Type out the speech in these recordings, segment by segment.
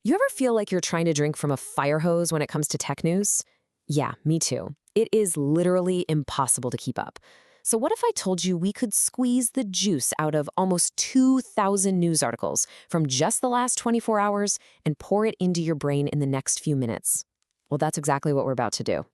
You ever feel like you're trying to drink from a fire hose when it comes to tech news? Yeah, me too. It is literally impossible to keep up. So what if I told you we could squeeze the juice out of almost 2,000 news articles from just the last 24 hours and pour it into your brain in the next few minutes? Well, that's exactly what we're about to do.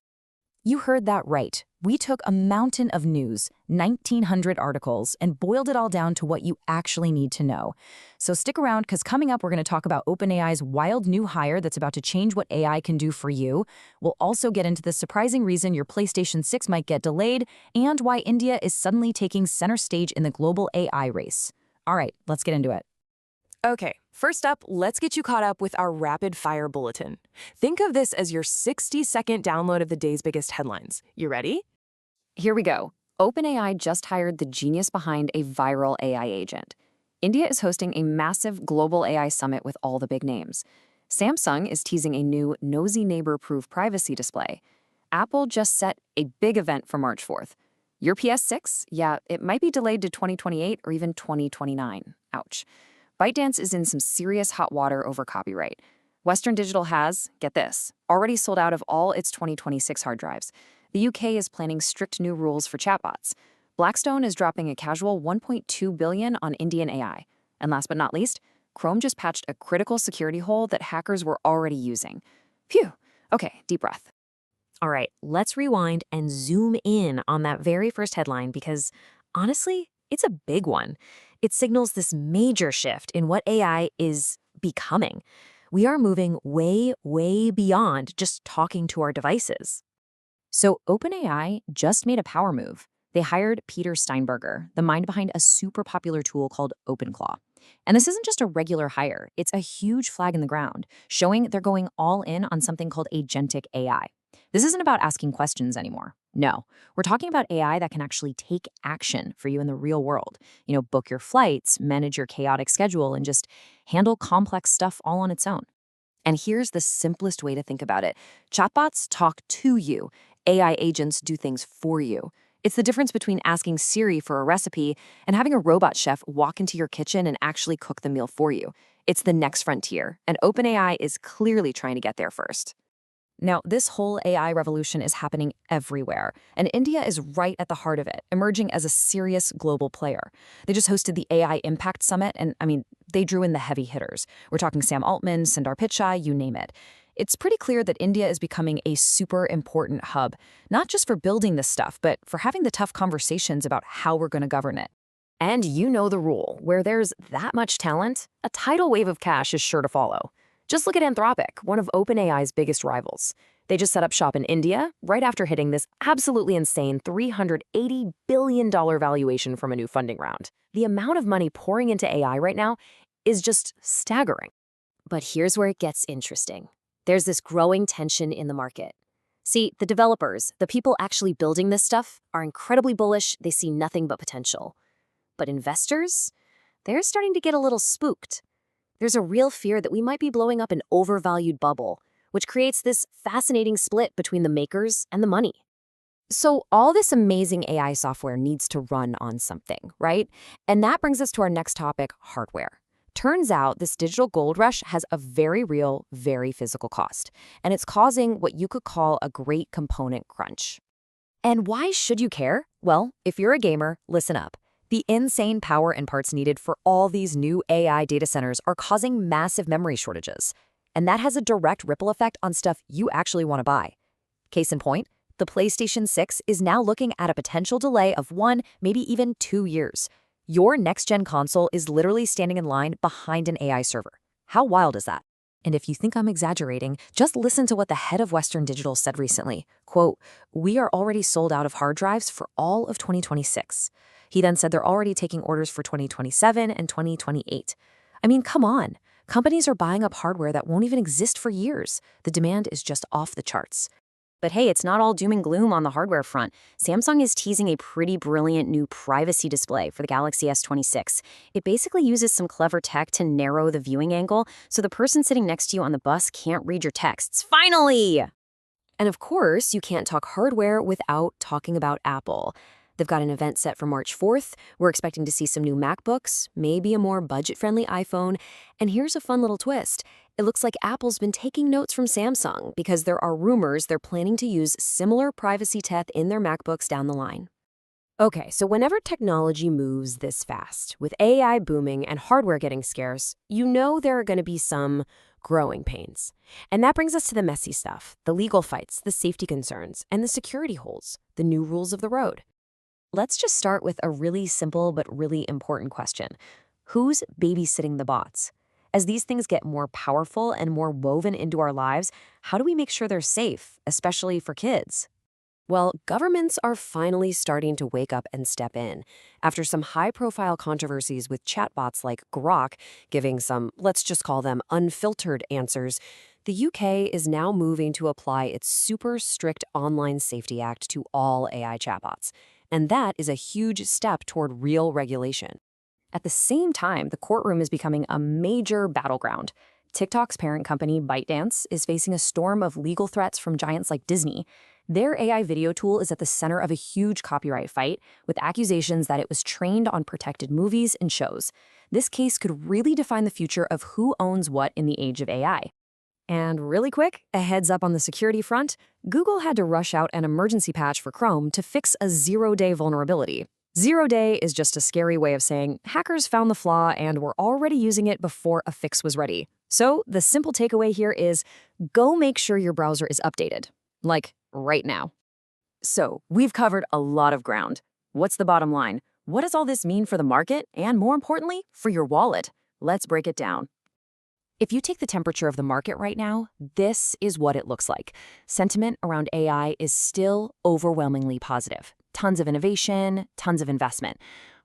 You heard that right. We took a mountain of news, 1,900 articles, and boiled it all down to what you actually need to know. So stick around, because coming up, we're going to talk about OpenAI's wild new hire that's about to change what AI can do for you. We'll also get into the surprising reason your PlayStation 6 might get delayed, and why India is suddenly taking center stage in the global AI race. All right, let's get into it. Okay, first up, let's get you caught up with our rapid fire bulletin. Think of this as your 60-second download of the day's biggest headlines. You ready? Here we go. OpenAI just hired the genius behind a viral AI agent. India is hosting a massive global AI summit with all the big names. Samsung is teasing a new nosy neighbor-proof privacy display. Apple just set a big event for March 4th. Your PS6? Yeah, it might be delayed to 2028 or even 2029. Ouch. ByteDance is in some serious hot water over copyright. Western Digital has, get this, already sold out of all its 2026 hard drives. The UK is planning strict new rules for chatbots. Blackstone is dropping a casual $1.2 billion on Indian AI. And last but not least, Chrome just patched a critical security hole that hackers were already using. Phew. Okay, deep breath. All right, let's rewind and zoom in on that very first headline because, honestly, it's a big one. It signals this major shift in what AI is becoming. We are moving way, way beyond just talking to our devices. So OpenAI just made a power move. They hired Peter Steinberger, the mind behind a super popular tool called OpenClaw. And this isn't just a regular hire. It's a huge flag in the ground, showing they're going all in on something called Agentic AI. This isn't about asking questions anymore. No, we're talking about AI that can actually take action for you in the real world. Book your flights, manage your chaotic schedule, and just handle complex stuff all on its own. And here's the simplest way to think about it. Chatbots talk to you. AI agents do things for you. It's the difference between asking Siri for a recipe and having a robot chef walk into your kitchen and actually cook the meal for you. It's the next frontier, and OpenAI is clearly trying to get there first. Now, this whole AI revolution is happening everywhere, and India is right at the heart of it, emerging as a serious global player. They just hosted the AI Impact Summit, and they drew in the heavy hitters. We're talking Sam Altman, Sundar Pichai, you name it. It's pretty clear that India is becoming a super important hub, not just for building this stuff, but for having the tough conversations about how we're going to govern it. And you know the rule, where there's that much talent, a tidal wave of cash is sure to follow. Just look at Anthropic, one of OpenAI's biggest rivals. They just set up shop in India right after hitting this absolutely insane $380 billion valuation from a new funding round. The amount of money pouring into AI right now is just staggering. But here's where it gets interesting. There's this growing tension in the market. See, the developers, the people actually building this stuff, are incredibly bullish. They see nothing but potential. But investors, they're starting to get a little spooked. There's a real fear that we might be blowing up an overvalued bubble, which creates this fascinating split between the makers and the money. So all this amazing AI software needs to run on something, right? And that brings us to our next topic, hardware. Turns out this digital gold rush has a very real, very physical cost, and it's causing what you could call a great component crunch. And why should you care? Well, if you're a gamer, listen up. The insane power and parts needed for all these new AI data centers are causing massive memory shortages. And that has a direct ripple effect on stuff you actually want to buy. Case in point, the PlayStation 6 is now looking at a potential delay of 1, maybe even 2 years. Your next-gen console is literally standing in line behind an AI server. How wild is that? And if you think I'm exaggerating, just listen to what the head of Western Digital said recently. Quote, "We are already sold out of hard drives for all of 2026. He then said they're already taking orders for 2027 and 2028. Come on. Companies are buying up hardware that won't even exist for years. The demand is just off the charts. But hey, it's not all doom and gloom on the hardware front. Samsung is teasing a pretty brilliant new privacy display for the Galaxy S26. It basically uses some clever tech to narrow the viewing angle so the person sitting next to you on the bus can't read your texts. Finally! And of course, you can't talk hardware without talking about Apple. They've got an event set for March 4th. We're expecting to see some new MacBooks, maybe a more budget-friendly iPhone. And here's a fun little twist. It looks like Apple's been taking notes from Samsung because there are rumors they're planning to use similar privacy tech in their MacBooks down the line. Okay, so whenever technology moves this fast, with AI booming and hardware getting scarce, you know there are going to be some growing pains. And that brings us to the messy stuff, the legal fights, the safety concerns, and the security holes, the new rules of the road. Let's just start with a really simple but really important question. Who's babysitting the bots? As these things get more powerful and more woven into our lives, how do we make sure they're safe, especially for kids? Well, governments are finally starting to wake up and step in. After some high-profile controversies with chatbots like Grok giving some, let's just call them unfiltered answers, the UK is now moving to apply its super strict Online Safety Act to all AI chatbots. And that is a huge step toward real regulation. At the same time, the courtroom is becoming a major battleground. TikTok's parent company, ByteDance, is facing a storm of legal threats from giants like Disney. Their AI video tool is at the center of a huge copyright fight, with accusations that it was trained on protected movies and shows. This case could really define the future of who owns what in the age of AI. And really quick, a heads up on the security front, Google had to rush out an emergency patch for Chrome to fix a zero-day vulnerability. Zero-day is just a scary way of saying hackers found the flaw and were already using it before a fix was ready. So the simple takeaway here is go make sure your browser is updated. Like, right now. So, we've covered a lot of ground. What's the bottom line? What does all this mean for the market and, more importantly, for your wallet? Let's break it down. If you take the temperature of the market right now, this is what it looks like. Sentiment around AI is still overwhelmingly positive. Tons of innovation, tons of investment.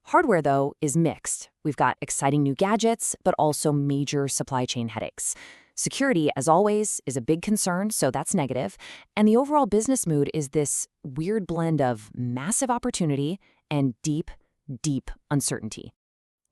Hardware, though, is mixed. We've got exciting new gadgets, but also major supply chain headaches. Security, as always, is a big concern, so that's negative. And the overall business mood is this weird blend of massive opportunity and deep, deep uncertainty.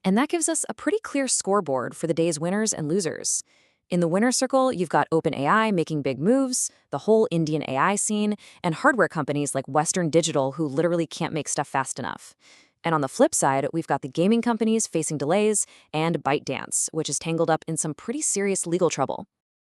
And that gives us a pretty clear scoreboard for the day's winners and losers. In the winner circle, you've got OpenAI making big moves, the whole Indian AI scene, and hardware companies like Western Digital who literally can't make stuff fast enough. And on the flip side, we've got the gaming companies facing delays and ByteDance, which is tangled up in some pretty serious legal trouble.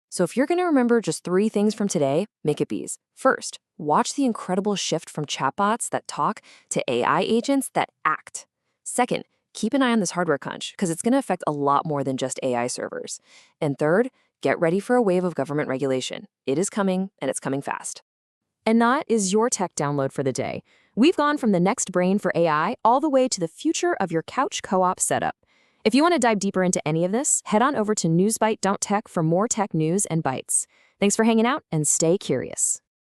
So if you're going to remember just 3 things from today, make it these. First, watch the incredible shift from chatbots that talk to AI agents that act. Second, keep an eye on this hardware crunch because it's going to affect a lot more than just AI servers. And third, get ready for a wave of government regulation. It is coming, and it's coming fast. And that is your tech download for the day. We've gone from the next brain for AI all the way to the future of your couch co-op setup. If you want to dive deeper into any of this, head on over to newsbite.tech for more tech news and bites. Thanks for hanging out and stay curious.